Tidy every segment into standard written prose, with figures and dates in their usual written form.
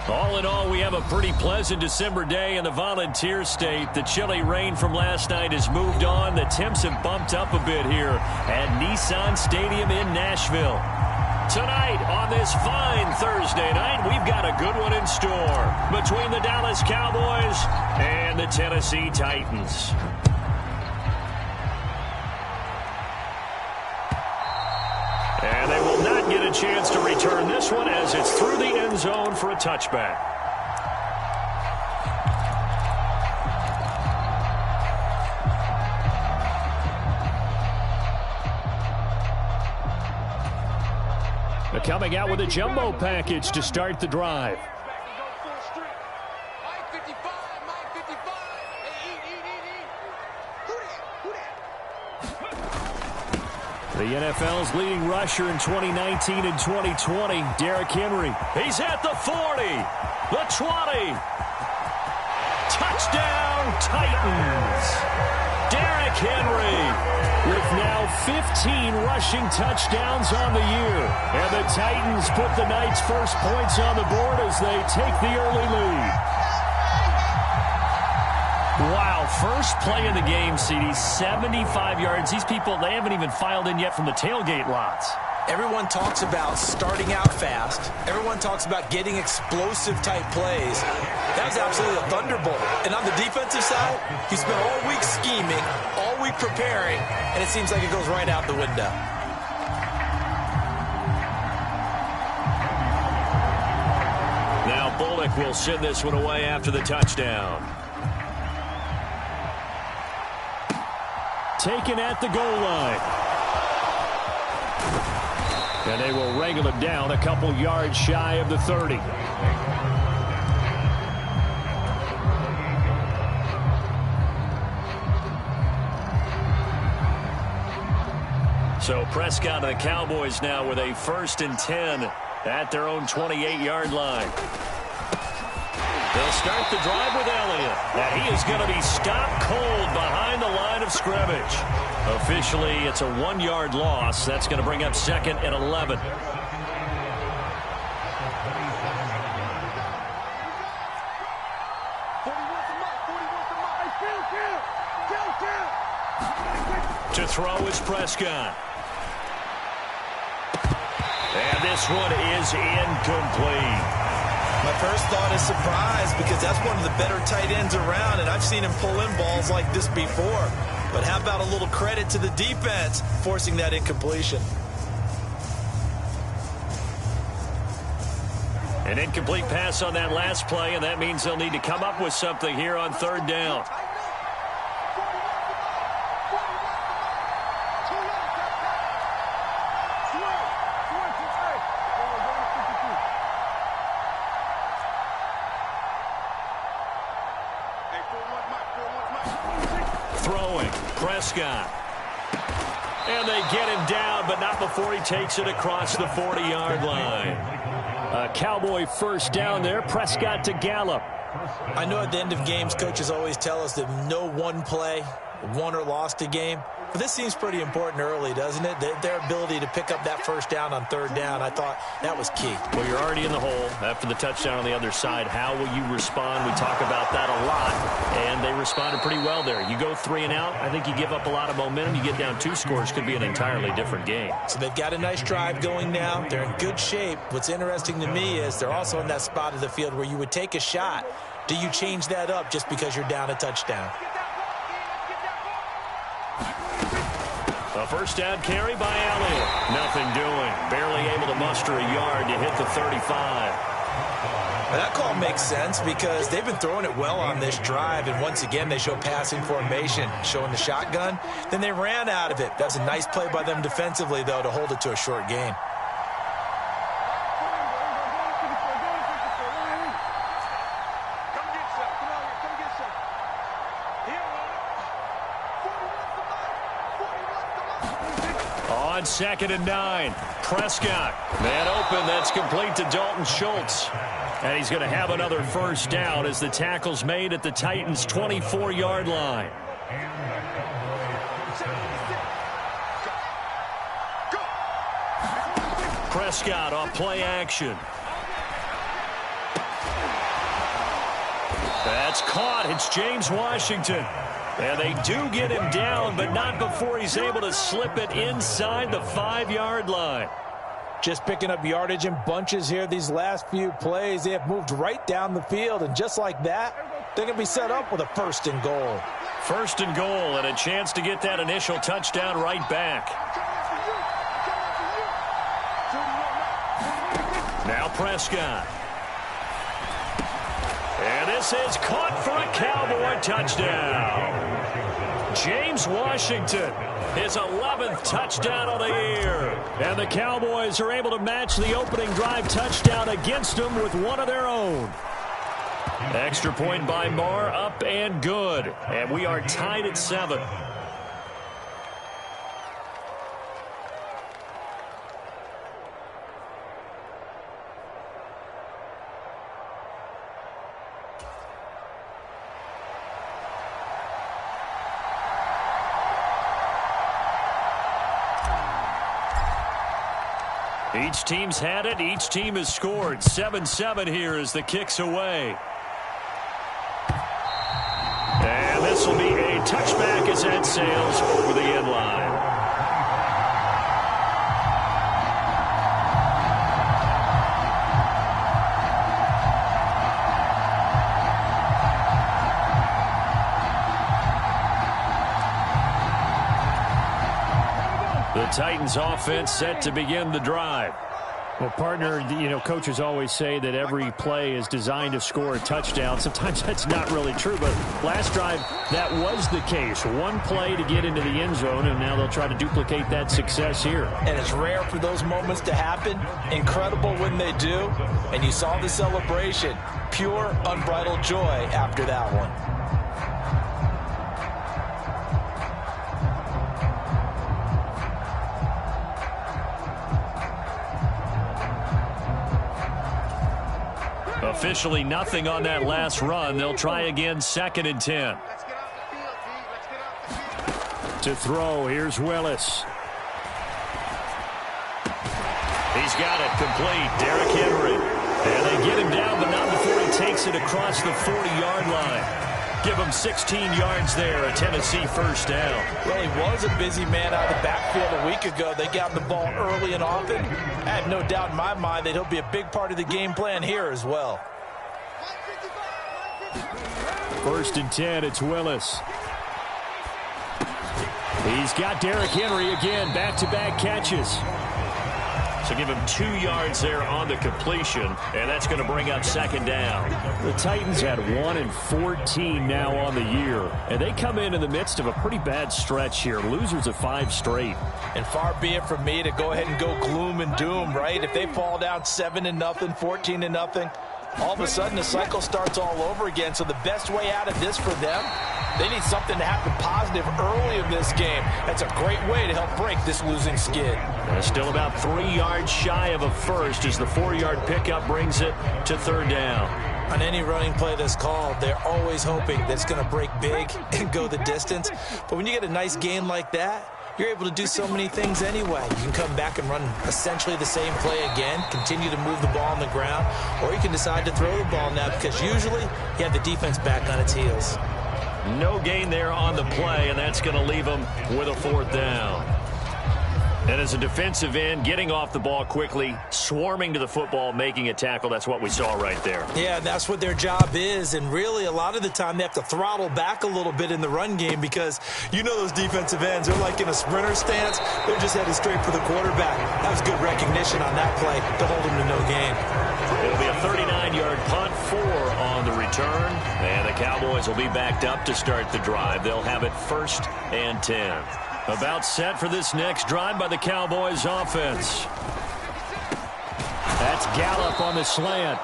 All in all, we have a pretty pleasant December day in the Volunteer State. The chilly rain from last night has moved on. The temps have bumped up a bit here at Nissan Stadium in Nashville. Tonight, on this fine Thursday night, we've got a good one in store between the Dallas Cowboys and the Tennessee Titans. And they will not get a chance to return this one as it's through the end zone for a touchback. They're coming out with a jumbo package to start the drive. The NFL's leading rusher in 2019 and 2020, Derrick Henry. He's at the 40, the 20. Touchdown, Titans. Derrick Henry with now 15 rushing touchdowns on the year. And the Titans put the Knights' first points on the board as they take the early lead. Wow, first play of the game, CD, 75 yards. These people, they haven't even filed in yet from the tailgate lots. Everyone talks about starting out fast. Everyone talks about getting explosive-type plays. That was absolutely a thunderbolt. And on the defensive side, he spent all week scheming, all week preparing, and it seems like it goes right out the window. Now Bullock will send this one away after the touchdown. Taken at the goal line. And they will wrangle him down a couple yards shy of the 30. So Prescott and the Cowboys now with a 1st and 10 at their own 28-yard line. They'll start the drive with Elliott. And he is going to be stopped cold behind the line of scrimmage. Officially, it's a 1-yard loss. That's going to bring up 2nd and 11. To throw is Prescott. And this one is incomplete. My first thought is surprise because that's one of the better tight ends around, and I've seen him pull in balls like this before. But how about a little credit to the defense forcing that incompletion? An incomplete pass on that last play, and that means they'll need to come up with something here on 3rd down. Throwing, Prescott. And they get him down, but not before he takes it across the 40-yard line. A Cowboy 1st down there, Prescott to Gallup. I know at the end of games, coaches always tell us that no one play won or lost a game. But this seems pretty important early, doesn't it? Their ability to pick up that 1st down on 3rd down, I thought that was key. Well, you're already in the hole after the touchdown on the other side. How will you respond? We talk about that a lot, and they responded pretty well there. You go 3 and out, I think you give up a lot of momentum. You get down 2 scores, could be an entirely different game. So they've got a nice drive going now. They're in good shape. What's interesting to me is they're also in that spot of the field where you would take a shot. Do you change that up just because you're down a touchdown? A 1st down carry by Elliott. Nothing doing. Barely able to muster a yard to hit the 35. Well, that call makes sense because they've been throwing it well on this drive, and once again they show passing formation, showing the shotgun. Then they ran out of it. That's a nice play by them defensively, though, to hold it to a short gain. On 2nd and 9, Prescott. Man open, that's complete to Dalton Schultz. And he's going to have another 1st down as the tackle's made at the Titans' 24-yard line. Prescott off play action. That's caught. It's James Washington. And they do get him down, but not before he's able to slip it inside the 5-yard line. Just picking up yardage in bunches here these last few plays. They have moved right down the field, and just like that, they're going to be set up with a 1st and goal. 1st and goal, and a chance to get that initial touchdown right back. Now Prescott. And this is caught for a Cowboy touchdown. James Washington, his 11th touchdown of the year. And the Cowboys are able to match the opening drive touchdown against them with one of their own. Extra point by Marr, up and good. And we are tied at 7. Each team's had it. Each team has scored. 7-7 here as the kick's away. And this will be a touchback as that sails over the end line. The Titans offense set to begin the drive. Well, partner, you know, coaches always say that every play is designed to score a touchdown. Sometimes that's not really true, but last drive, that was the case. One play to get into the end zone, and now they'll try to duplicate that success here. And it's rare for those moments to happen. Incredible when they do. And you saw the celebration. Pure, unbridled joy after that one. Officially nothing on that last run. They'll try again, 2nd and 10. To throw, here's Willis. He's got it complete. Derrick Henry. And they get him down, but not before he takes it across the 40-yard line. Give him 16 yards there, a Tennessee 1st down. Well, he was a busy man out of the backfield a week ago. They got the ball early and often. I have no doubt in my mind that he'll be a big part of the game plan here as well. 1st and 10, it's Willis. He's got Derrick Henry again, back-to-back catches. So give him 2 yards there on the completion, and that's going to bring up 2nd down. The Titans had 1 and 14 now on the year, and they come in the midst of a pretty bad stretch here. Losers of 5 straight. And far be it from me to go ahead and go gloom and doom, right? If they fall down 7-0, 14-0, all of a sudden the cycle starts all over again. So the best way out of this for them, they need something to happen positive early in this game. That's a great way to help break this losing skid. Still about 3 yards shy of a first as the 4-yard pickup brings it to 3rd down. On any running play that's called, they're always hoping that it's going to break big and go the distance. But when you get a nice gain like that, you're able to do so many things anyway. You can come back and run essentially the same play again, continue to move the ball on the ground, or you can decide to throw the ball now because usually you have the defense back on its heels. No gain there on the play, and that's going to leave them with a 4th down. And as a defensive end, getting off the ball quickly, swarming to the football, making a tackle, that's what we saw right there. Yeah, that's what their job is, and really a lot of the time they have to throttle back a little bit in the run game because you know those defensive ends, they're like in a sprinter stance, they're just headed straight for the quarterback. That was good recognition on that play to hold them to no gain. It'll be a 39-yard punt, 4 on the return, and the Cowboys will be backed up to start the drive. They'll have it 1st and 10. About set for this next drive by the Cowboys offense. That's Gallup on the slant.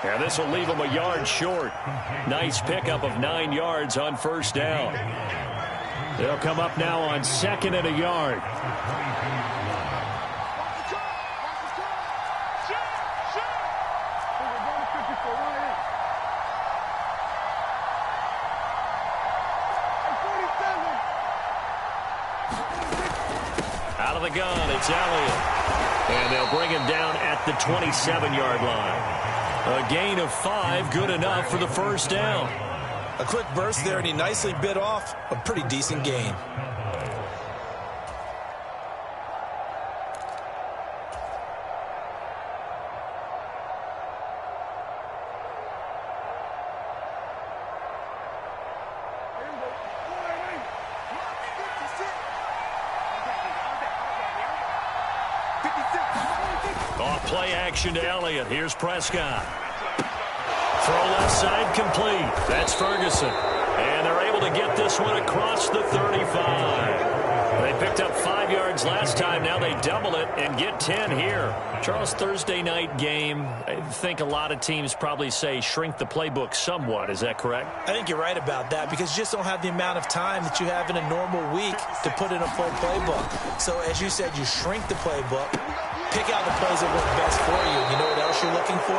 And this will leave them a yard short. Nice pickup of 9 yards on 1st down. They'll come up now on 2nd and a yard. Out of the gun, it's Elliott. And they'll bring him down at the 27-yard line. A gain of 5, good enough for the 1st down. A quick burst there, and he nicely bit off a pretty decent gain. Off play action to Elliott. Here's Prescott. Throw left side complete. That's Ferguson. And they're able to get this one across the 35. They picked up 5 yards last time. Now they double it and get 10 here. Charles, Thursday night game, I think a lot of teams probably say shrink the playbook somewhat. Is that correct? I think you're right about that because you just don't have the amount of time that you have in a normal week to put in a full playbook. So as you said, you shrink the playbook. Pick out the plays that work best for you. You know what else you're looking for?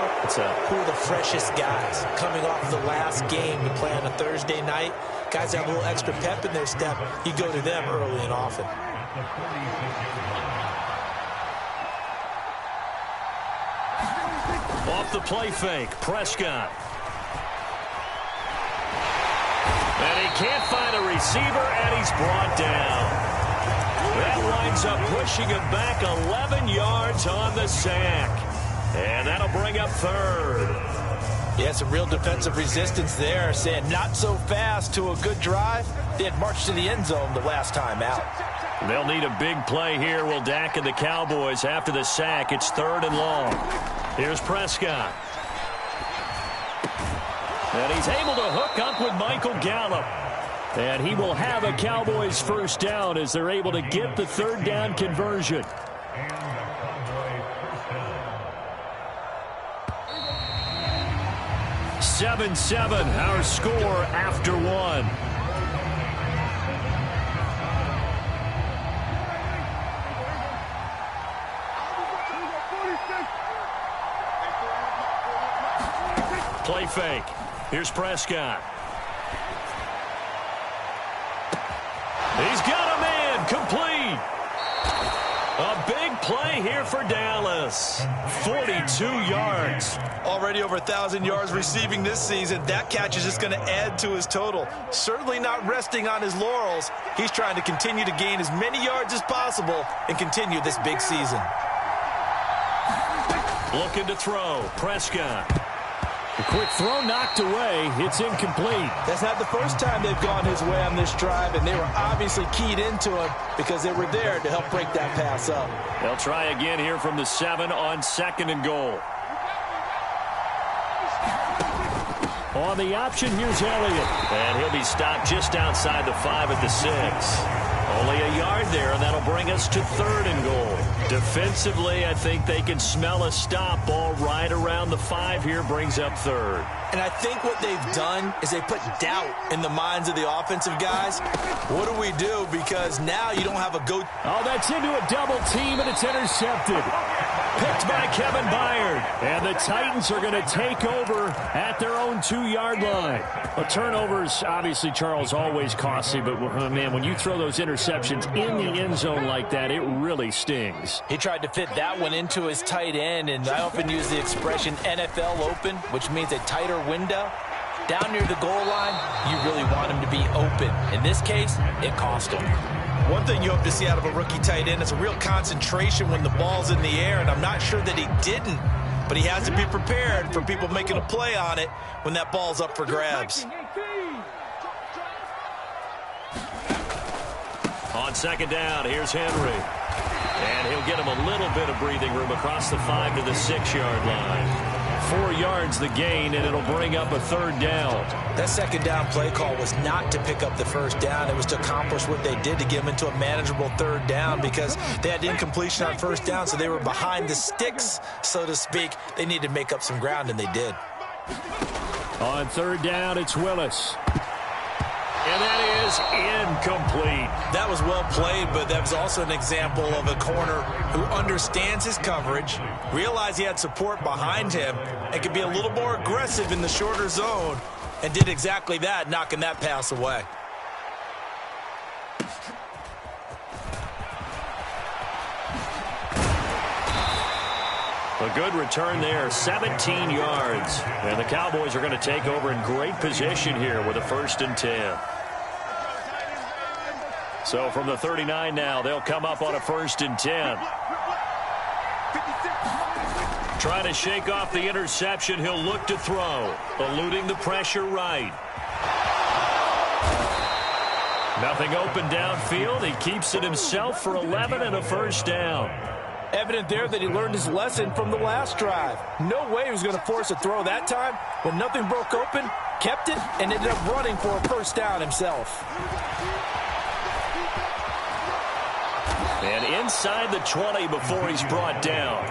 Who are the freshest guys coming off the last game to play on a Thursday night? Guys that have a little extra pep in their step. You go to them early and often. Off the play fake, Prescott. And he can't find a receiver, and he's brought down. That winds up pushing him back 11 yards on the sack. And that'll bring up third. Yeah, some real defensive resistance there, saying not so fast to a good drive. They had marched to the end zone the last time out. They'll need a big play here. Will Dak and the Cowboys after the sack. It's 3rd and long. Here's Prescott. And he's able to hook up with Michael Gallup. And he will have a Cowboys first down as they're able to get the 3rd down conversion. (7-7) our score after 1. Play fake. Here's Prescott. He's got a man complete. A big play here for Dallas. 42 yards. Already over 1,000 yards receiving this season. That catch is just going to add to his total. Certainly not resting on his laurels. He's trying to continue to gain as many yards as possible and continue this big season. Looking to throw. Prescott. A quick throw knocked away. It's incomplete. That's not the first time they've gone his way on this drive, and they were obviously keyed into him because they were there to help break that pass up. They'll try again here from the 7 on 2nd and goal. On the option, here's Elliott. And he'll be stopped just outside the 5 at the 6. Only a yard there, and that'll bring us to 3rd and goal. Defensively, I think they can smell a stop. Ball right around the 5 here brings up 3rd. And I think what they've done is they put doubt in the minds of the offensive guys. What do we do? Because now you don't have a go. Oh, that's into a double team, and it's intercepted. Picked by Kevin Byard. And the Titans are going to take over at their own 2-yard line. Well, turnovers, obviously, Charles, always costly. But, man, when you throw those interceptions in the end zone like that, it really stings. He tried to fit that one into his tight end, and I often use the expression NFL open, which means a tighter window. Down near the goal line, you really want him to be open. In this case, it cost him. One thing you hope to see out of a rookie tight end is a real concentration when the ball's in the air, and I'm not sure that he didn't, but he has to be prepared for people making a play on it when that ball's up for grabs. On 2nd down, here's Henry. And he'll get him a little bit of breathing room across the 5 to the 6-yard line. 4 yards the gain, and it'll bring up a 3rd down. That 2nd down play call was not to pick up the 1st down. It was to accomplish what they did to get them into a manageable 3rd down because they had incompletion on 1st down, so they were behind the sticks, so to speak. They needed to make up some ground, and they did. On 3rd down, it's Willis. And that is incomplete. That was well played, but that was also an example of a corner who understands his coverage, realized he had support behind him, and could be a little more aggressive in the shorter zone, and did exactly that, knocking that pass away. A good return there, 17 yards. And the Cowboys are going to take over in great position here with a 1st and 10. So from the 39 now, they'll come up on a 1st and 10. Trying to shake off the interception, he'll look to throw. Eluding the pressure right. Nothing open downfield. He keeps it himself for 11 and a 1st down. Evident there that he learned his lesson from the last drive. No way he was going to force a throw that time. When nothing broke open, kept it, and ended up running for a 1st down himself. And inside the 20 before he's brought down.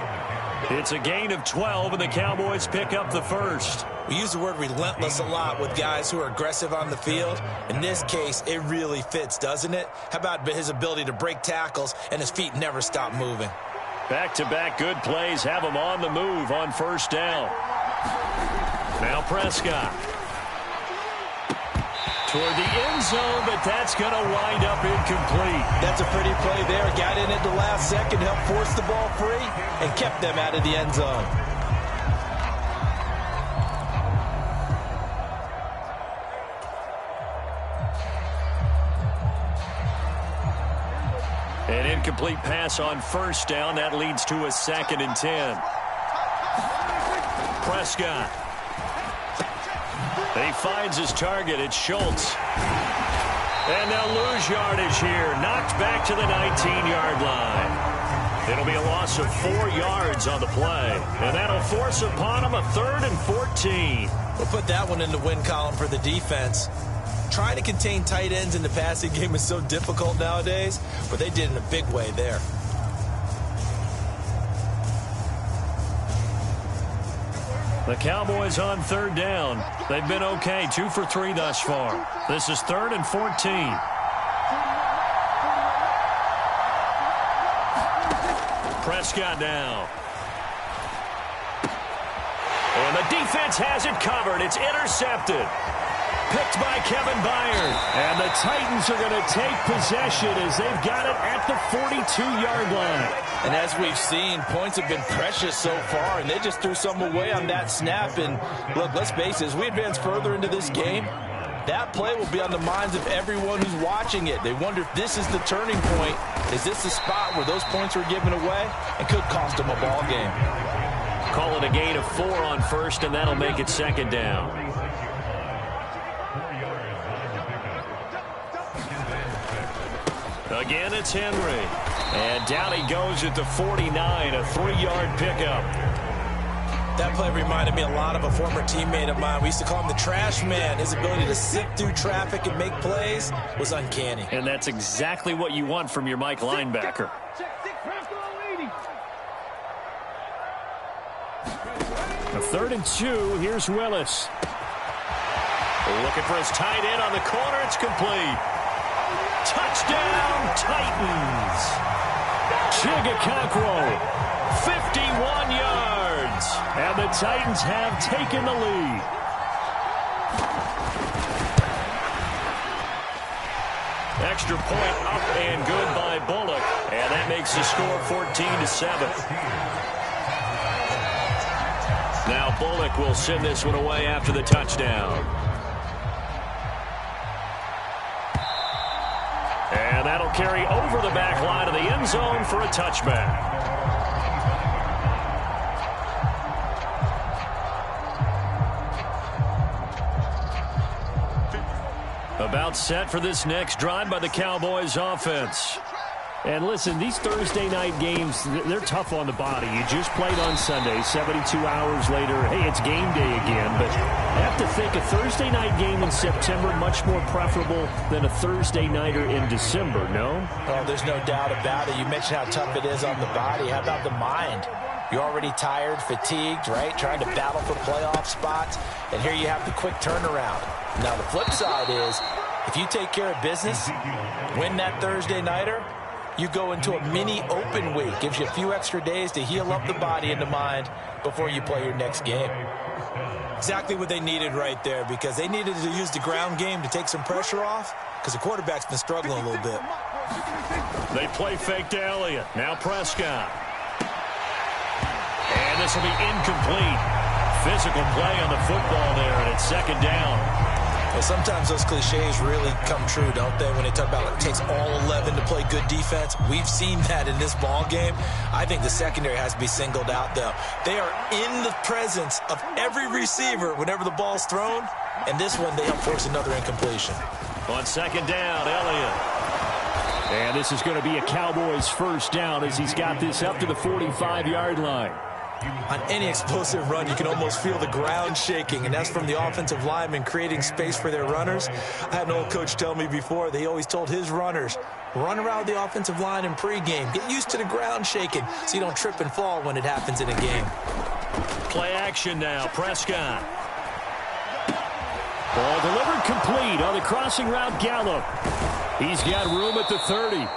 It's a gain of 12, and the Cowboys pick up the 1st. We use the word relentless a lot with guys who are aggressive on the field. In this case, it really fits, doesn't it? How about his ability to break tackles and his feet never stop moving? Back-to-back good plays have him on the move on 1st down. Now Prescott. Toward the end zone, but that's going to wind up incomplete. That's a pretty play there. Got in at the last second, helped force the ball free, and kept them out of the end zone. An incomplete pass on 1st down. That leads to a 2nd and 10. Prescott. He finds his target. It's Schultz. And they'll lose yardage here. Knocked back to the 19-yard line. It'll be a loss of 4 yards on the play. And that'll force upon him a 3rd and 14. We'll put that one in the win column for the defense. Trying to contain tight ends in the passing game is so difficult nowadays, but they did it in a big way there. The Cowboys on 3rd down. They've been okay, 2 for 3 thus far. This is 3rd and 14. Prescott now. And the defense has it covered. It's intercepted. Picked by Kevin Byard. And the Titans are going to take possession as they've got it at the 42-yard line. And as we've seen, points have been precious so far, and they just threw some away on that snap. And look, let's face it, as we advance further into this game, that play will be on the minds of everyone who's watching it. They wonder if this is the turning point. Is this the spot where those points were given away and could cost them a ball game? Call it a gain of 4 on 1st, and that'll make it 2nd down. Again, it's Henry. And down he goes at the 49, a 3-yard pickup. That play reminded me a lot of a former teammate of mine. We used to call him the trash man. His ability to sift through traffic and make plays was uncanny. And that's exactly what you want from your Mike linebacker. A 3rd and 2. Here's Willis. Looking for his tight end on the corner. It's complete. Touchdown, Titans. Chigakonkwo, 51 yards. And the Titans have taken the lead. Extra point up and good by Bullock. And that makes the score 14-7. Now Bullock will send this one away after the touchdown. And that'll carry over the back line of the end zone for a touchback. About set for this next drive by the Cowboys offense. And listen, these Thursday night games, they're tough on the body. You just played on Sunday, 72 hours later, hey, it's game day again. But I have to think a Thursday night game in September much more preferable than a Thursday nighter in December, no? Oh, there's no doubt about it. You mentioned how tough it is on the body. How about the mind? You're already tired, fatigued, right? Trying to battle for playoff spots. And here you have the quick turnaround. Now, the flip side is, if you take care of business, win that Thursday nighter, you go into a mini open week. Gives you a few extra days to heal up the body and the mind before you play your next game. Exactly what they needed right there, because they needed to use the ground game to take some pressure off, because the quarterback's been struggling a little bit. They play fake to Elliott. Now Prescott. And the This will be incomplete. Physical play on the football there, and it's second down. Well, sometimes those cliches really come true, don't they? When they talk about it takes all 11 to play good defense. We've seen that in this ball game. I think the secondary has to be singled out, though. They are in the presence of every receiver whenever the ball's thrown. And this one, they help force another incompletion. On second down, Elliott. And this is going to be a Cowboys first down as he's got this up to the 45-yard line. On any explosive run, you can almost feel the ground shaking, and that's from the offensive linemen creating space for their runners. I had an old coach tell me before, they always told his runners, run around the offensive line in pregame. Get used to the ground shaking so you don't trip and fall when it happens in a game. Play action now, Prescott. Ball delivered complete on the crossing route, Gallup. He's got room at the 30.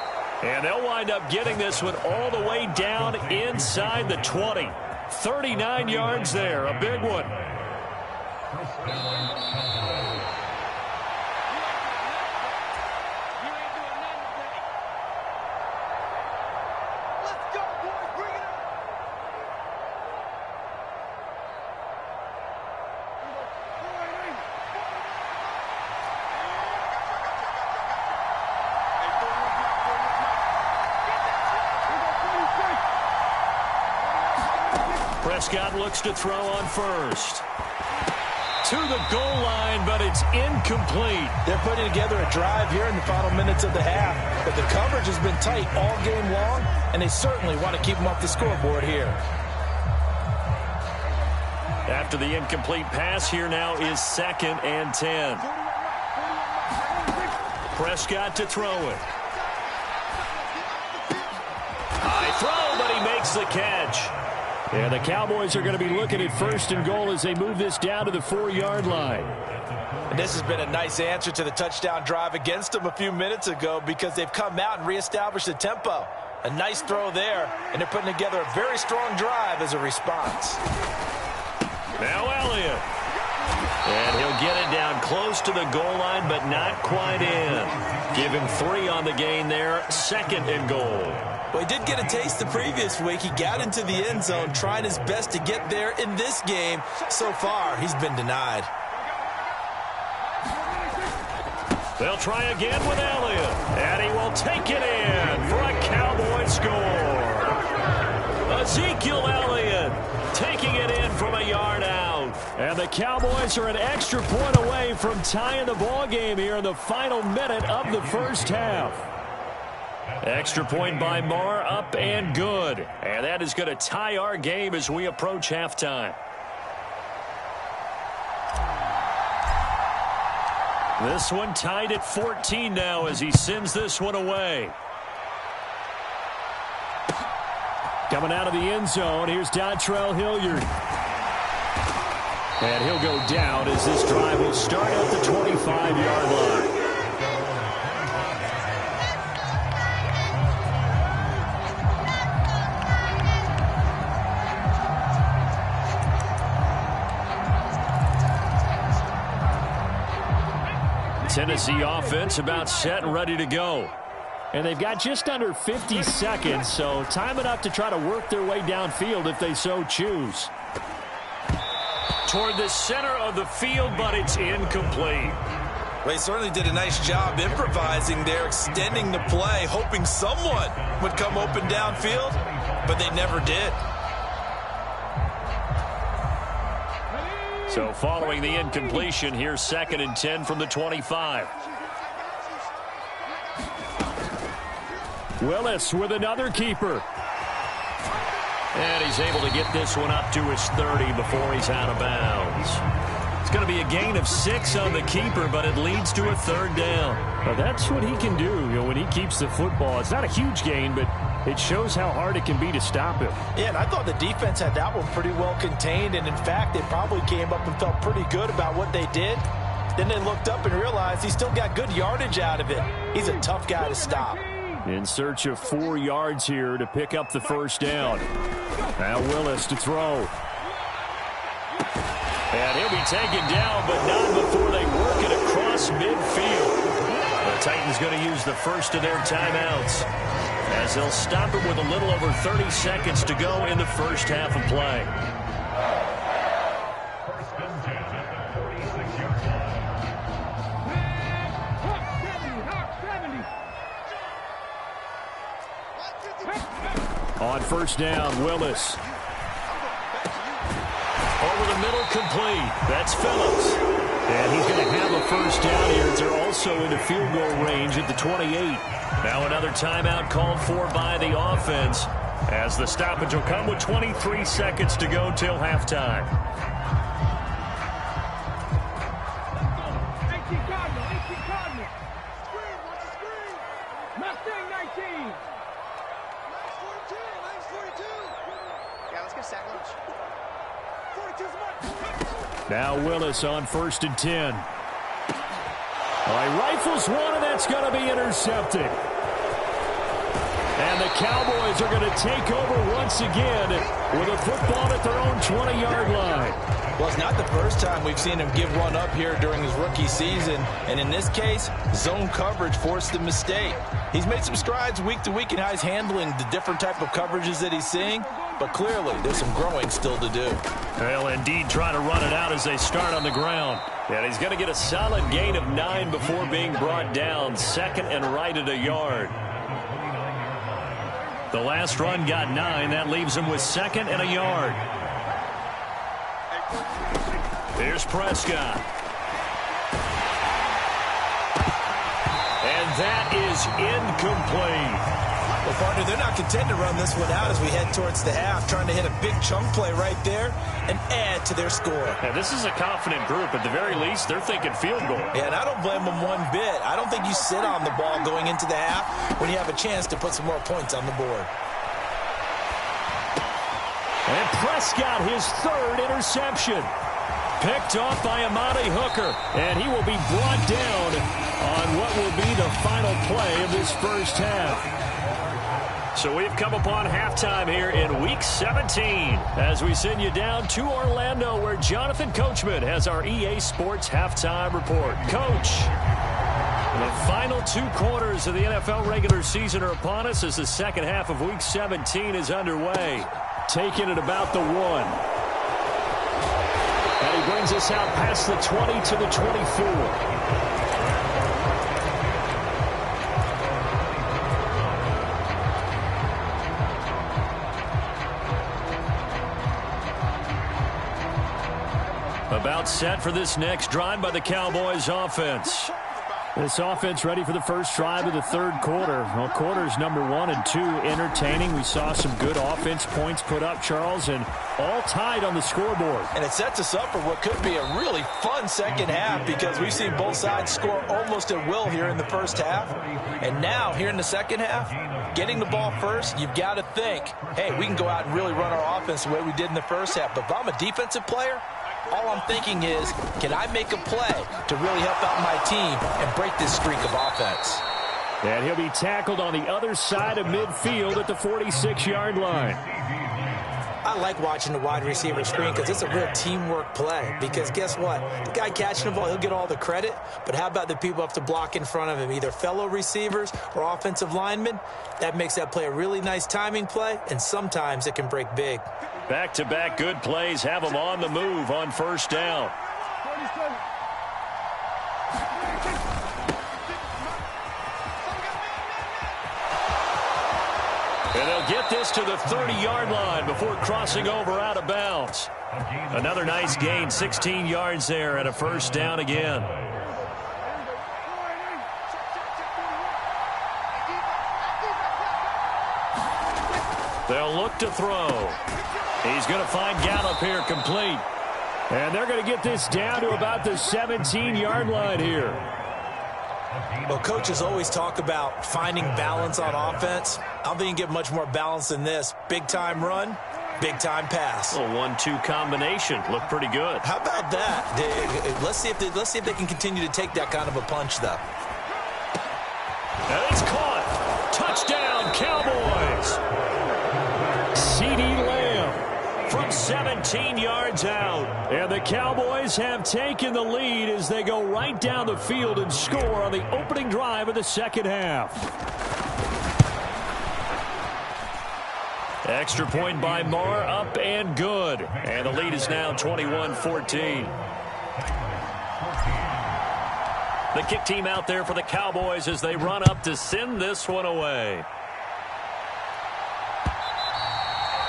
And they'll wind up getting this one all the way down inside the 20. 39 yards there, a big one. Prescott looks to throw on first. To the goal line, but it's incomplete. They're putting together a drive here in the final minutes of the half. But the coverage has been tight all game long, and they certainly want to keep them off the scoreboard here. After the incomplete pass, here now is 2nd and 10. Prescott to throw it. High throw, but he makes the catch. Yeah, the Cowboys are going to be looking at 1st and goal as they move this down to the 4-yard line. And this has been a nice answer to the touchdown drive against them a few minutes ago because they've come out and reestablished the tempo. A nice throw there, and they're putting together a very strong drive as a response. Now Elliott. And he'll get it down close to the goal line, but not quite in. Give him 3 on the gain there, 2nd and goal. Well, he did get a taste the previous week. He got into the end zone, trying his best to get there in this game. So far, he's been denied. They'll try again with Elliott, and he will take it in for a Cowboy score. Ezekiel Elliott taking it in from a yard out. And the Cowboys are an extra point away from tying the ball game here in the final minute of the first half. Extra point by Marr, up and good. And that is going to tie our game as we approach halftime. This one tied at 14 now as he sends this one away. Coming out of the end zone, here's Dontrell Hilliard. And he'll go down as this drive will start at the 25-yard line. Tennessee offense about set and ready to go. And they've got just under 50 seconds, so time enough to try to work their way downfield if they so choose. Toward the center of the field, but it's incomplete. Well, they certainly did a nice job improvising there, extending the play, hoping someone would come open downfield, but they never did. So following the incompletion, here's 2nd and 10 from the 25. Willis with another keeper. And he's able to get this one up to his 30 before he's out of bounds. It's going to be a gain of 6 on the keeper, but it leads to a 3rd down. Well, that's what he can do, when he keeps the football. It's not a huge gain, but it shows how hard it can be to stop him. Yeah, and I thought the defense had that one pretty well contained, and in fact, they probably came up and felt pretty good about what they did. Then they looked up and realized he still got good yardage out of it. He's a tough guy to stop. In search of 4 yards here to pick up the first down. Now Willis to throw. And he'll be taken down, but not before they work it across midfield. The Titans going to use the first of their timeouts. as they'll stop it with a little over 30 seconds to go in the first half of play. On first down, Willis. Over the middle, complete. That's Phillips. And he's going to have a first down here. They're also into field goal range at the 28. Now another timeout called for by the offense, as the stoppage will come with 23 seconds to go till halftime. Now Willis on first and 10. All right, rifles one, and that's going to be intercepted. And the Cowboys are going to take over once again with a football at their own 20-yard line. Well, it's not the first time we've seen him give one up here during his rookie season. And in this case, zone coverage forced the mistake. He's made some strides week to week in how he's handling the different type of coverages that he's seeing. But clearly, there's some growing still to do. They'll indeed try to run it out as they start on the ground. And he's going to get a solid gain of 9 before being brought down. Second and right at a yard. The last run got 9. That leaves him with second and a yard. Here's Prescott. And that is incomplete. Well, partner, they're not content to run this one out as we head towards the half, trying to hit a big chunk play right there and add to their score. Yeah, this is a confident group. At the very least, they're thinking field goal. Yeah, and I don't blame them one bit. I don't think you sit on the ball going into the half when you have a chance to put some more points on the board. And Prescott, his third interception. Picked off by Amani Hooker, and he will be brought down on what will be the final play of this first half. So we've come upon halftime here in Week 17 as we send you down to Orlando, where Jonathan Coachman has our EA Sports Halftime Report. Coach, the final 2 quarters of the NFL regular season are upon us as the second half of Week 17 is underway. Taking it about the 1. And he brings us out past the 20 to the 24. About set for this next drive by the Cowboys offense. This offense ready for the first drive of the third quarter. Well, quarters number 1 and 2 entertaining. We saw some good offense points put up, Charles, and all tied on the scoreboard. And it sets us up for what could be a really fun second half because we've seen both sides score almost at will here in the first half. And now, here in the second half, getting the ball first, you've got to think, hey, we can go out and really run our offense the way we did in the first half. But if I'm a defensive player, all I'm thinking is, can I make a play to really help out my team and break this streak of offense? And he'll be tackled on the other side of midfield at the 46-yard line. I like watching the wide receiver screen because it's a real teamwork play. Because guess what? The guy catching the ball, he'll get all the credit. But how about the people have to block in front of him, either fellow receivers or offensive linemen? That makes that play a really nice timing play, and sometimes it can break big. Back-to-back good plays have them on the move on first down. And they'll get this to the 30-yard line before crossing over out of bounds. Another nice gain, 16 yards there, and a first down again. They'll look to throw. He's going to find Gallup here, complete. And they're going to get this down to about the 17-yard line here. Well, coaches always talk about finding balance on offense. I don't think you can get much more balance than this. Big-time run, big-time pass. A 1-2 combination. Looked pretty good. How about that? Let's see if they can continue to take that kind of a punch, though. And it's caught. Touchdown, Cowboys. CeeDee Lamb from 17 yards out. And the Cowboys have taken the lead as they go right down the field and score on the opening drive of the second half. Extra point by Marr, up and good. And the lead is now 21-14. The kick team out there for the Cowboys as they run up to send this one away.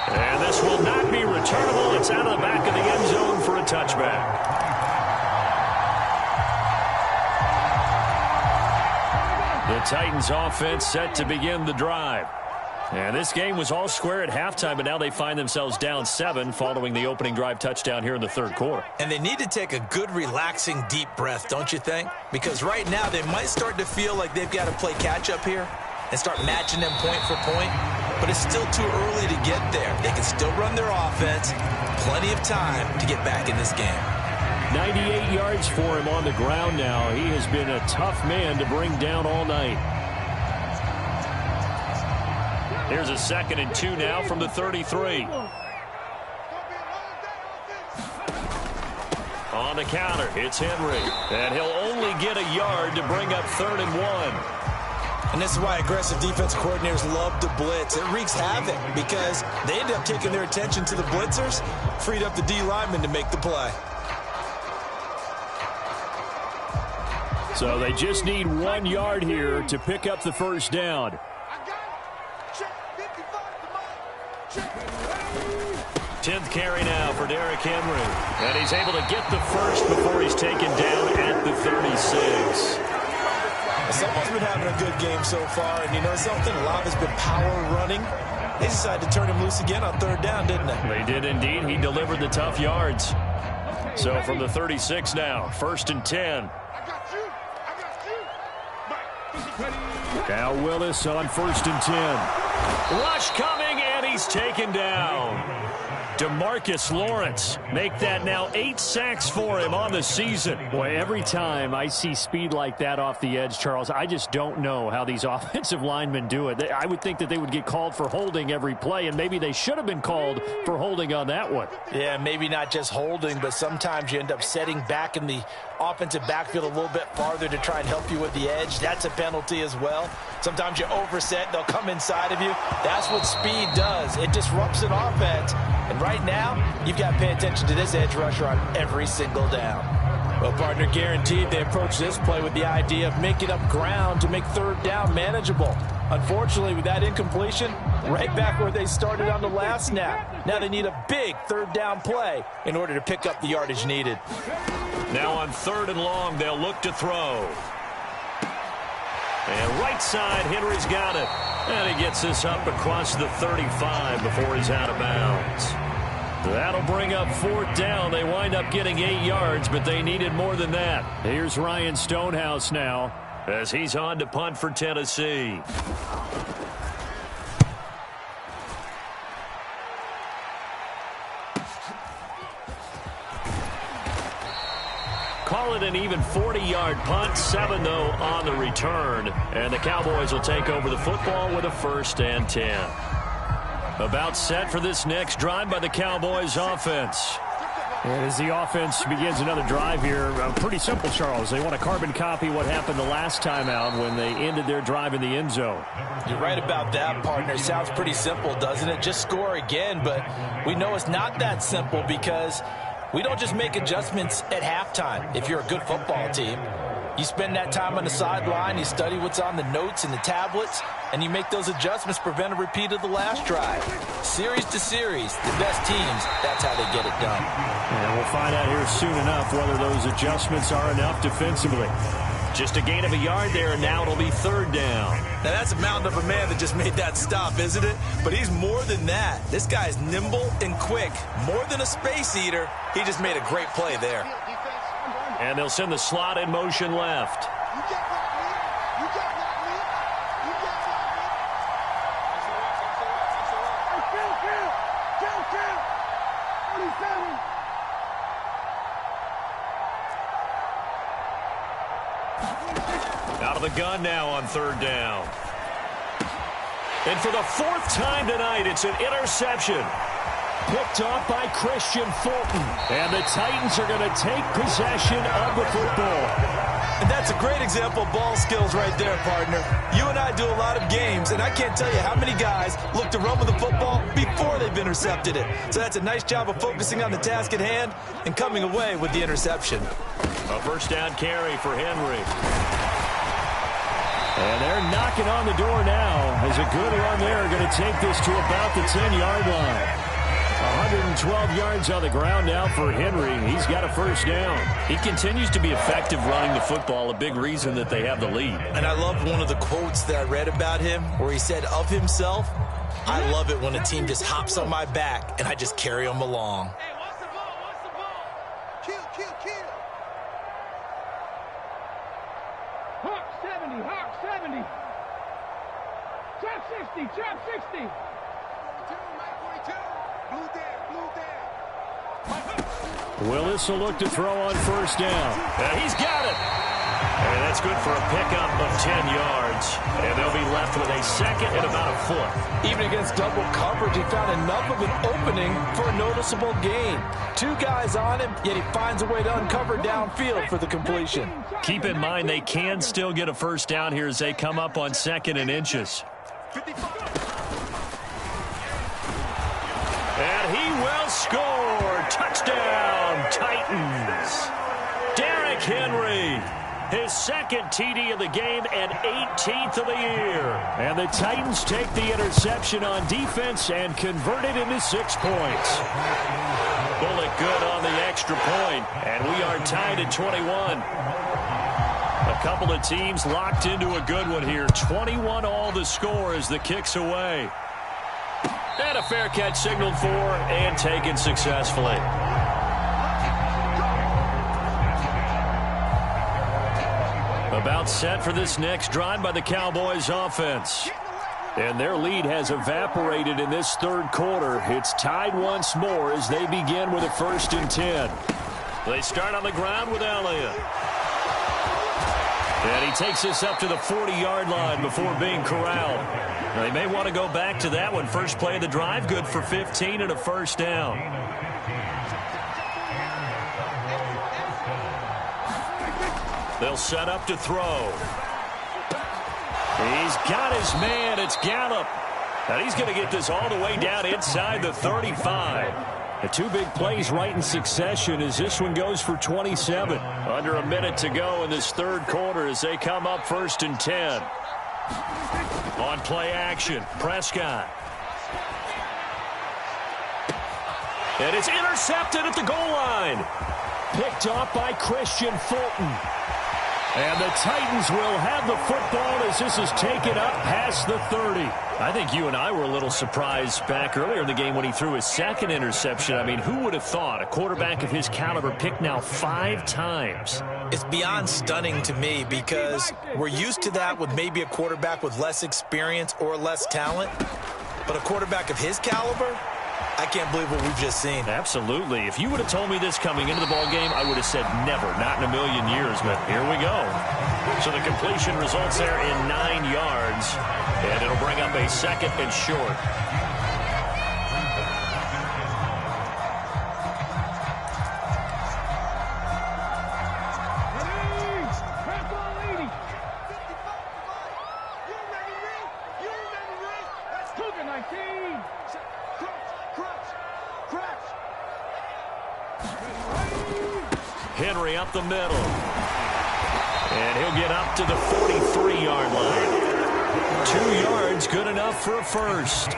And this will not be returnable. It's out of the back of the end zone for a touchback. The Titans offense set to begin the drive. And this game was all square at halftime, but now they find themselves down 7 following the opening drive touchdown here in the third quarter. And they need to take a good, relaxing, deep breath, don't you think? Because right now they might start to feel like they've got to play catch-up here and start matching them point for point. But it's still too early to get there. They can still run their offense. Plenty of time to get back in this game. 98 yards for him on the ground now. He has been a tough man to bring down all night. Here's a 2nd and 2 now from the 33. On the counter, it's Henry. And he'll only get a yard to bring up 3rd and 1. And this is why aggressive defensive coordinators love to blitz. It wreaks havoc because they end up taking their attention to the blitzers, freed up the D lineman to make the play. So they just need 1 yard here to pick up the first down. 10th carry now for Derrick Henry. And he's able to get the first before he's taken down at the 36. Someone's been having a good game so far, and you know something? A lot has been power running. They decided to turn him loose again on 3rd down, didn't they? They did indeed. He delivered the tough yards. So from the 36 now, 1st and 10. Cal Willis on 1st and 10. Rush coming, and he's taken down. DeMarcus Lawrence make that now 8 sacks for him on the season. Boy, every time I see speed like that off the edge, Charles, I just don't know how these offensive linemen do it. I would think that they would get called for holding every play, and maybe they should have been called for holding on that one. Yeah, maybe not just holding, but sometimes you end up setting back in the offensive backfield a little bit farther to try and help you with the edge. That's a penalty as well. Sometimes you overset, they'll come inside of you. That's what speed does. It disrupts an offense. And right now, you've got to pay attention to this edge rusher on every single down. Well, partner, guaranteed they approach this play with the idea of making up ground to make 3rd down manageable. Unfortunately, with that incompletion, right back where they started on the last snap. Now they need a big 3rd down play in order to pick up the yardage needed. Now on 3rd and long, they'll look to throw. And right side, Henry's got it. And he gets this up across the 35 before he's out of bounds. That'll bring up 4th down. They wind up getting 8 yards, but they needed more than that. Here's Ryan Stonehouse now, as he's on to punt for Tennessee. Call it an even 40-yard punt, 7 though on the return. And the Cowboys will take over the football with a 1st and 10. About set for this next drive by the Cowboys offense. And as the offense begins another drive here, pretty simple, Charles. They want to carbon copy what happened the last time out when they ended their drive in the end zone. You're right about that, partner. Sounds pretty simple, doesn't it? Just score again, but we know it's not that simple because we don't just make adjustments at halftime. If you're a good football team, you spend that time on the sideline, you study what's on the notes and the tablets, and you make those adjustments, prevent a repeat of the last drive. Series to series, the best teams, that's how they get it done. And we'll find out here soon enough whether those adjustments are enough defensively. Just a gain of a yard there, and now it'll be 3rd down. Now that's a mountain of a man that just made that stop, isn't it? But he's more than that. This guy's nimble and quick. More than a space eater. He just made a great play there. And they'll send the slot in motion left. Out of the gun now on 3rd down. And for the 4th time tonight, it's an interception. Picked off by Christian Fulton. And the Titans are going to take possession of the football. And that's a great example of ball skills right there, partner. You and I do a lot of games, and I can't tell you how many guys look to run with the football before they've intercepted it. So that's a nice job of focusing on the task at hand and coming away with the interception. A first down carry for Henry. And they're knocking on the door now as a good run there. Going to take this to about the 10-yard line. 112 yards on the ground now for Henry. He's got a first down. He continues to be effective running the football, a big reason that they have the lead. And I love one of the quotes that I read about him where he said of himself, "I love it when a team just hops on my back and I just carry them along." Hey, what's the ball? What's the ball? Kill. Hawk 70, Hawk 70. Trap 60. 42, Mike 42. Blue there. Willis will look to throw on first down. And he's got it. And that's good for a pickup of 10 yards. And they'll be left with a second and about a foot. Even against double coverage, he found enough of an opening for a noticeable gain. Two guys on him, yet he finds a way to uncover downfield for the completion. Keep in mind they can still get a first down here as they come up on 2nd and inches. And he will score. Touchdown, Titans. Derrick Henry, his second TD of the game and 18th of the year. And the Titans take the interception on defense and convert it into 6 points. Bullet good on the extra point, and we are tied at 21. A couple of teams locked into a good one here. 21 all the score as the kick's away. And a fair catch signaled for and taken successfully. About set for this next drive by the Cowboys offense. And their lead has evaporated in this third quarter. It's tied once more as they begin with a 1st and 10. They start on the ground with Elliott. And he takes this up to the 40-yard line before being corralled. Now, they may want to go back to that one. First play of the drive, good for 15 and a first down. They'll set up to throw. He's got his man. It's Gallup. And he's going to get this all the way down inside the 35. The two big plays right in succession as this one goes for 27. Under a minute to go in this third quarter as they come up 1st and 10. On play action, Prescott. And it's intercepted at the goal line. Picked off by Christian Fulton. And the Titans will have the football as this is taken up past the 30. I think you and I were a little surprised back earlier in the game when he threw his second interception. I mean, who would have thought a quarterback of his caliber picked now 5 times? It's beyond stunning to me because we're used to that with maybe a quarterback with less experience or less talent. But a quarterback of his caliber, I can't believe what we've just seen. Absolutely. If you would have told me this coming into the ballgame, I would have said never, not in a million years. But here we go. So the completion results there in 9 yards. And it'll bring up a 2nd and short. Henry up the middle. And he'll get up to the 43-yard line. 2 yards, good enough for a first.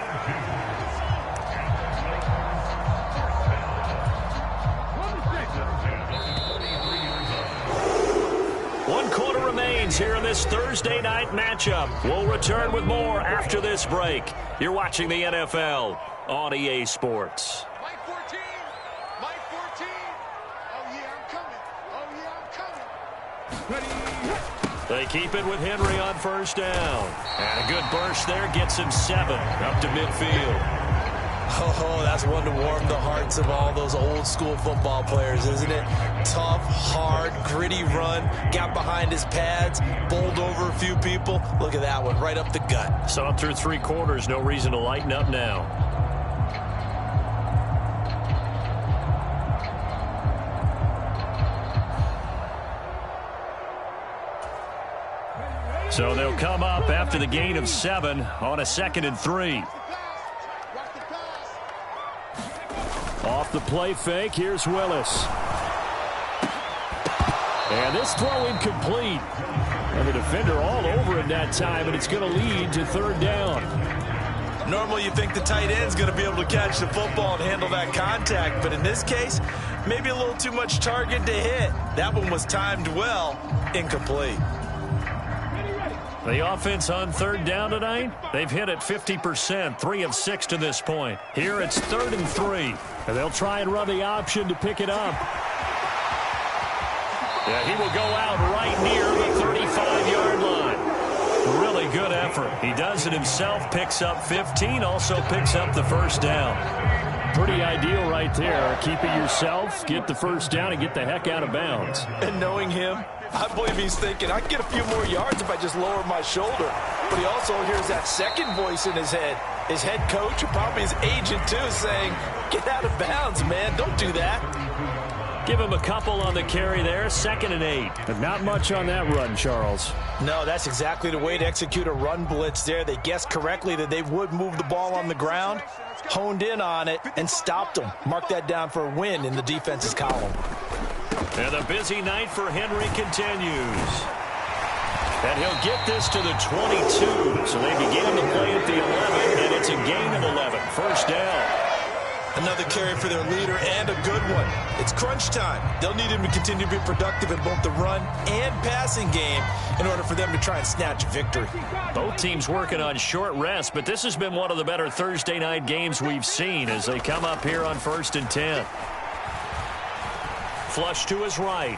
One quarter remains here in this Thursday night matchup. We'll return with more after this break. You're watching the NFL on EA Sports. Mike 14. Mike 14. Oh, yeah, I'm coming. Oh, yeah, I'm coming. Ready. They keep it with Henry on first down. And a good burst there gets him 7 up to midfield. Oh, that's one to warm the hearts of all those old school football players, isn't it? Tough, hard, gritty run, got behind his pads, bowled over a few people. Look at that one, right up the gut. So up through 3 quarters, no reason to lighten up now. So they'll come up after the gain of 7 on a 2nd and 3. Off the play fake, here's Willis. And this throw incomplete. And the defender all over it that time, and it's going to lead to 3rd down. Normally you think the tight end's going to be able to catch the football and handle that contact, but in this case, maybe a little too much target to hit. That one was timed well, incomplete. The offense on 3rd down tonight, they've hit it 50%, 3 of 6 to this point. Here it's 3rd and 3. And they'll try and run the option to pick it up. Yeah, he will go out right near the 35-yard line. Really good effort. He does it himself, picks up 15, also picks up the 1st down. Pretty ideal right there. Keep it yourself, get the 1st down, and get the heck out of bounds. And knowing him, I believe he's thinking, I can get a few more yards if I just lower my shoulder. But he also hears that second voice in his head. His head coach, or probably his agent too, saying, get out of bounds, man. Don't do that. Give him a couple on the carry there, 2nd and 8. But not much on that run, Charles. No, that's exactly the way to execute a run blitz there. They guessed correctly that they would move the ball on the ground, honed in on it, and stopped them. Mark that down for a win in the defense's column. And the busy night for Henry continues. And he'll get this to the 22. So they begin the play at the 11, and it's a gain of 11. 1st down. Another carry for their leader, and a good one. It's crunch time. They'll need him to continue to be productive in both the run and passing game in order for them to try and snatch victory. Both teams working on short rest, but this has been one of the better Thursday night games we've seen as they come up here on 1st and 10. Flush to his right.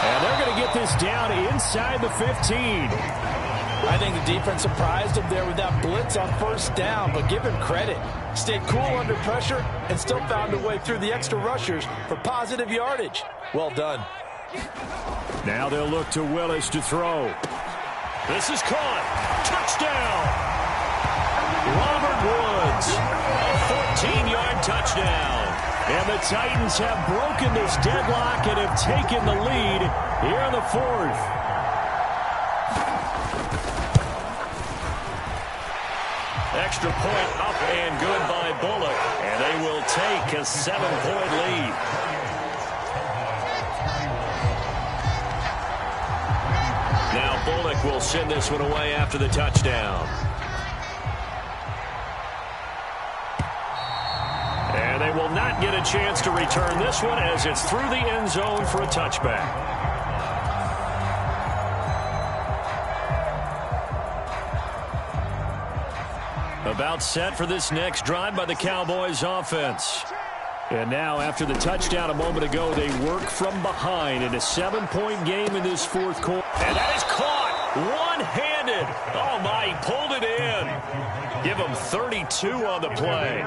And they're going to get this down inside the 15. I think the defense surprised him there with that blitz on 1st down, but give him credit. Stayed cool under pressure and still found a way through the extra rushers for positive yardage. Well done. Now they'll look to Willis to throw. This is caught. Touchdown. Robert Woods. A 14-yard touchdown. And the Titans have broken this deadlock and have taken the lead here in the 4th. Extra point up and good by Bullock. And they will take a 7-point lead. Now Bullock will send this one away after the touchdown. And they will not get a chance to return this one as it's through the end zone for a touchback. About set for this next drive by the Cowboys offense. And now after the touchdown a moment ago, they work from behind in a 7-point game in this 4th quarter. And that is caught one-handed. Oh my, he pulled it in. Give him 32 on the play.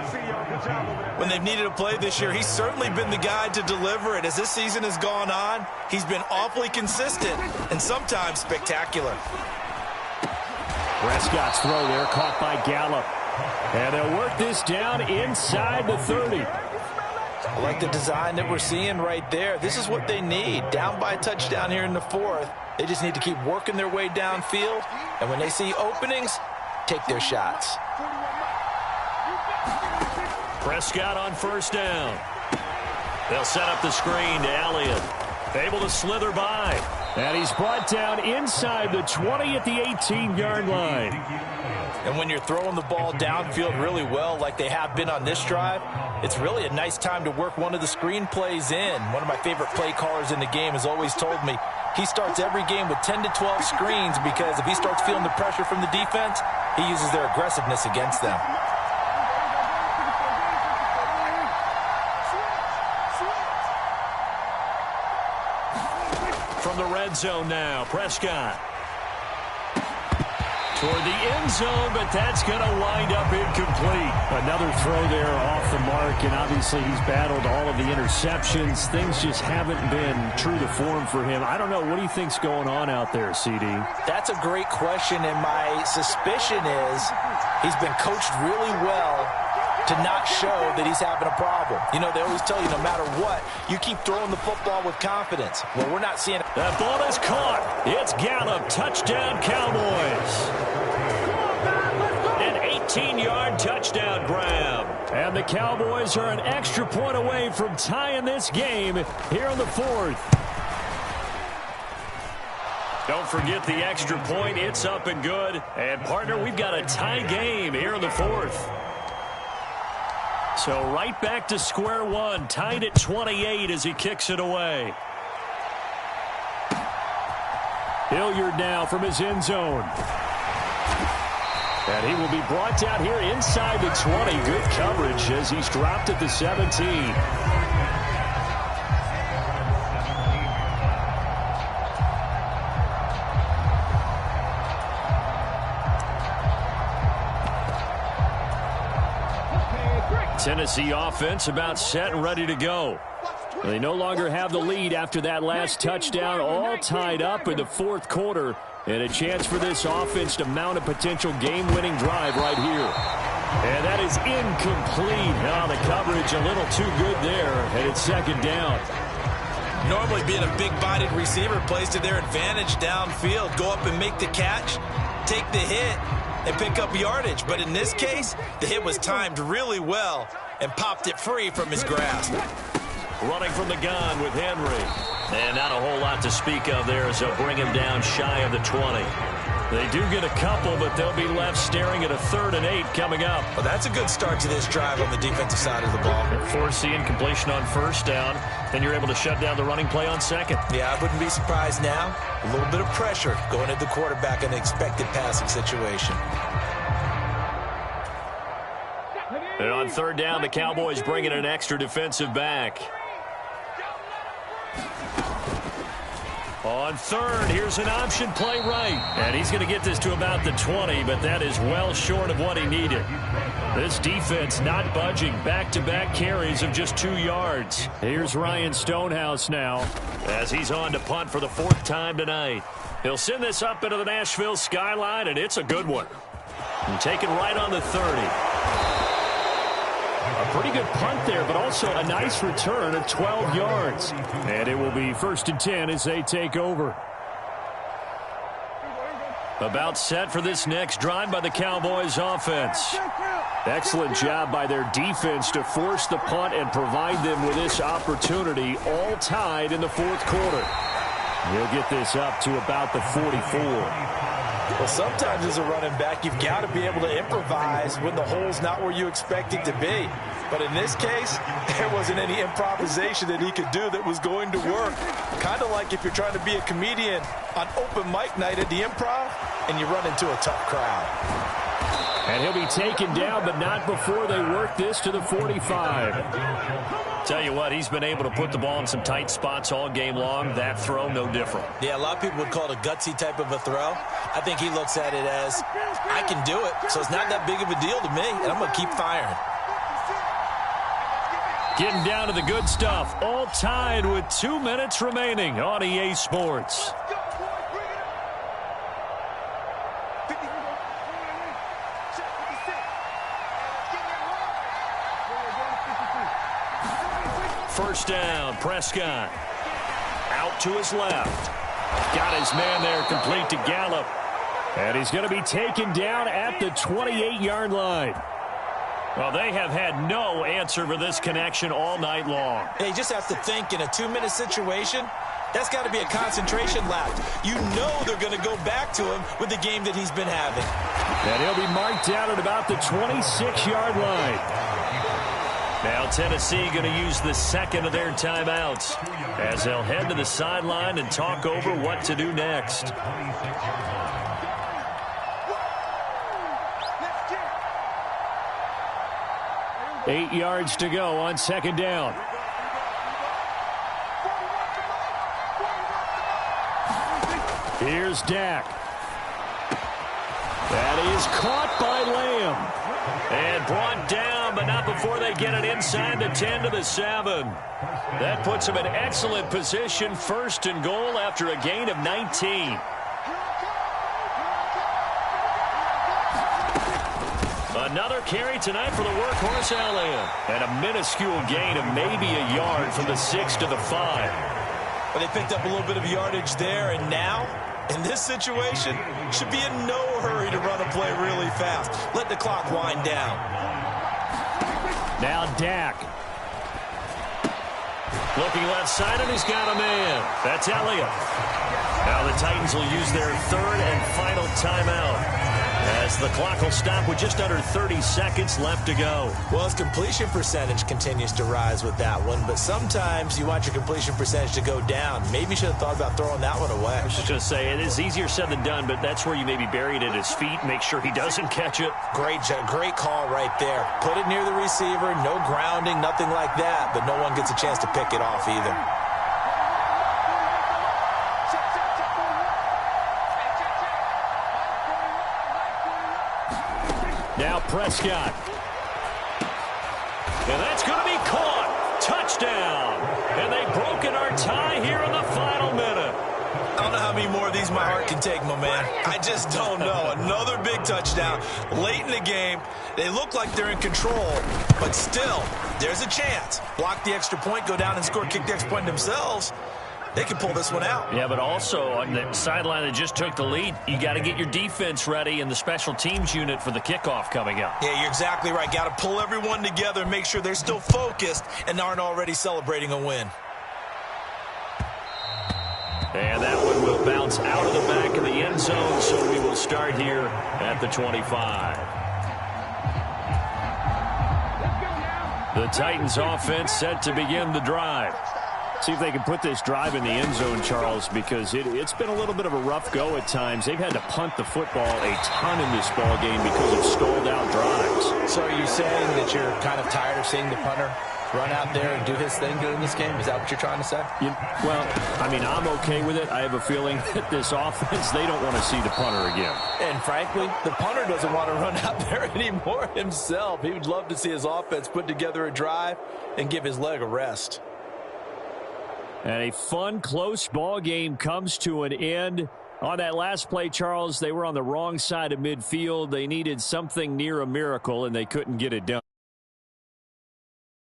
When they've needed a play this year, he's certainly been the guy to deliver it. As this season has gone on, he's been awfully consistent and sometimes spectacular. Prescott's throw there caught by Gallup. And they'll work this down inside the 30. I like the design that we're seeing right there. This is what they need. Down by a touchdown here in the 4th. They just need to keep working their way downfield. And when they see openings, take their shots. Prescott on 1st down. They'll set up the screen to Elliott. Able to slither by. And he's brought down inside the 20 at the 18-yard line. And when you're throwing the ball downfield really well like they have been on this drive, it's really a nice time to work one of the screen plays in. One of my favorite play callers in the game has always told me he starts every game with 10 to 12 screens because if he starts feeling the pressure from the defense, he uses their aggressiveness against them. From the red zone now, Prescott. Toward the end zone, but that's going to wind up incomplete. Another throw there off the mark, and obviously he's battled all of the interceptions. Things just haven't been true to form for him. I don't know. What do you think's going on out there, CD? That's a great question, and my suspicion is he's been coached really well to not show that he's having a problem. You know, they always tell you no matter what, you keep throwing the football with confidence. Well, we're not seeing it. That ball is caught. It's Gallup. Touchdown, Cowboys. An 18-yard touchdown grab. And the Cowboys are an extra point away from tying this game here in the fourth. Don't forget the extra point. It's up and good. And, partner, we've got a tie game here in the fourth. So right back to square one. Tied at 28 as he kicks it away. Hilliard now from his end zone. And he will be brought down here inside the 20. Good coverage as he's dropped at the 17. Tennessee offense about set and ready to go. They no longer have the lead after that last touchdown, all tied up in the fourth quarter. And a chance for this offense to mount a potential game-winning drive right here. And that is incomplete. Now the coverage a little too good there, and it's second down. Normally being a big-bodied receiver plays to their advantage downfield. Go up and make the catch, take the hit, and pick up yardage. But in this case, the hit was timed really well and popped it free from his grasp. Running from the gun with Henry. And not a whole lot to speak of there as they'll bring him down shy of the 20. They do get a couple, but they'll be left staring at a 3rd and 8 coming up. Well, that's a good start to this drive on the defensive side of the ball. Force the incompletion on first down. Then you're able to shut down the running play on second. Yeah, I wouldn't be surprised now. A little bit of pressure going at the quarterback in the expected passing situation. And on 3rd down, the Cowboys bring in an extra defensive back. On 3rd, here's an option play right. And he's going to get this to about the 20, but that is well short of what he needed. This defense not budging. Back-to-back carries of just 2 yards. Here's Ryan Stonehouse now, as he's on to punt for the 4th time tonight. He'll send this up into the Nashville skyline, and it's a good one. And taken right on the 30. A pretty good punt there, but also a nice return of 12 yards. And it will be 1st and 10 as they take over. About set for this next drive by the Cowboys offense. Excellent job by their defense to force the punt and provide them with this opportunity, all tied in the 4th quarter. He'll get this up to about the 44. Well, sometimes as a running back, you've got to be able to improvise when the hole's not where you expect it to be. But in this case, there wasn't any improvisation that he could do that was going to work. Kind of like if you're trying to be a comedian on open mic night at the Improv and you run into a tough crowd. And he'll be taken down, but not before they work this to the 45. Tell you what, he's been able to put the ball in some tight spots all game long. That throw, no different. Yeah, a lot of people would call it a gutsy type of a throw. I think he looks at it as, I can do it, so it's not that big of a deal to me, and I'm going to keep firing. Getting down to the good stuff. All tied with 2 minutes remaining on EA Sports. First down, Prescott. Out to his left. Got his man there, complete to Gallup. And he's going to be taken down at the 28-yard line. Well, they have had no answer for this connection all night long. Hey, you just have to think in a 2-minute situation, that's got to be a concentration lap. You know they're going to go back to him with the game that he's been having. And he'll be marked down at about the 26-yard line. Now Tennessee going to use the second of their timeouts as they'll head to the sideline and talk over what to do next. Eight yards to go on 2nd down. Here's Dak. That is caught by Lamb. And brought down, but not before they get it inside the 10 to the 7. That puts them in excellent position, 1st and goal after a gain of 19. Another carry tonight for the workhorse Elliott. And a minuscule gain of maybe a yard from the 6 to the 5. But they picked up a little bit of yardage there, and now, in this situation, should be in no hurry to run a play really fast. Let the clock wind down. Now Dak. Looking left side, and he's got a man. That's Elliott. Now the Titans will use their third and final timeout, as the clock will stop with just under 30 seconds left to go. Well, his completion percentage continues to rise with that one, but sometimes you want your completion percentage to go down. Maybe you should have thought about throwing that one away. I was just going to say, it is easier said than done, but that's where you maybe bury it at his feet, make sure he doesn't catch it. Great call right there. Put it near the receiver, no grounding, nothing like that, but no one gets a chance to pick it off either. Now Prescott. And that's going to be caught. Touchdown. And they've broken our tie here in the final minute. I don't know how many more of these my heart can take, my man. I just don't know. Another big touchdown late in the game. They look like they're in control, but still, there's a chance. Block the extra point, go down and score, kick the extra point themselves. They can pull this one out. Yeah, but also on the sideline that just took the lead, you got to get your defense ready and the special teams unit for the kickoff coming up. Yeah, you're exactly right. Got to pull everyone together and make sure they're still focused and aren't already celebrating a win. And that one will bounce out of the back of the end zone, so we will start here at the 25. The Titans offense set to begin the drive. See if they can put this drive in the end zone, Charles, because it's been a little bit of a rough go at times. They've had to punt the football a ton in this ball game because of stalled-out drives. So are you saying that you're kind of tired of seeing the punter run out there and do his thing during this game? Is that what you're trying to say? Well, I mean, I'm okay with it. I have a feeling that this offense, they don't want to see the punter again. And frankly, the punter doesn't want to run out there anymore himself. He would love to see his offense put together a drive and give his leg a rest. And a fun, close ball game comes to an end. On that last play, Charles, they were on the wrong side of midfield. They needed something near a miracle, and they couldn't get it done.